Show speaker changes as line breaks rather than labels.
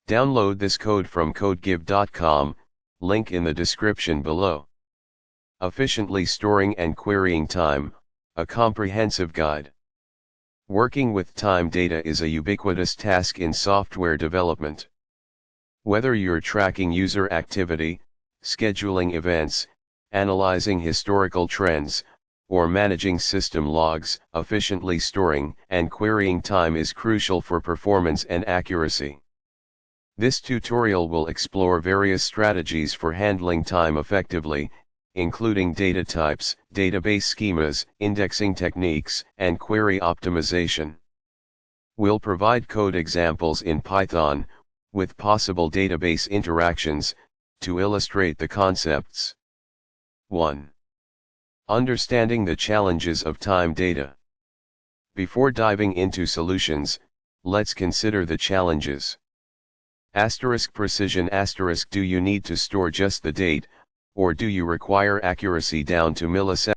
Download this code from codegive.com, link in the description below. Efficiently Storing and Querying Time, a comprehensive guide. Working with time data is a ubiquitous task in software development. Whether you're tracking user activity, scheduling events, analyzing historical trends, or managing system logs, efficiently storing and querying time is crucial for performance and accuracy. This tutorial will explore various strategies for handling time effectively, including data types, database schemas, indexing techniques, and query optimization. We'll provide code examples in Python, with possible database interactions, to illustrate the concepts. 1. Understanding the challenges of time data. Before diving into solutions, let's consider the challenges. Precision. Do you need to store just the date, or do you require accuracy down to milliseconds?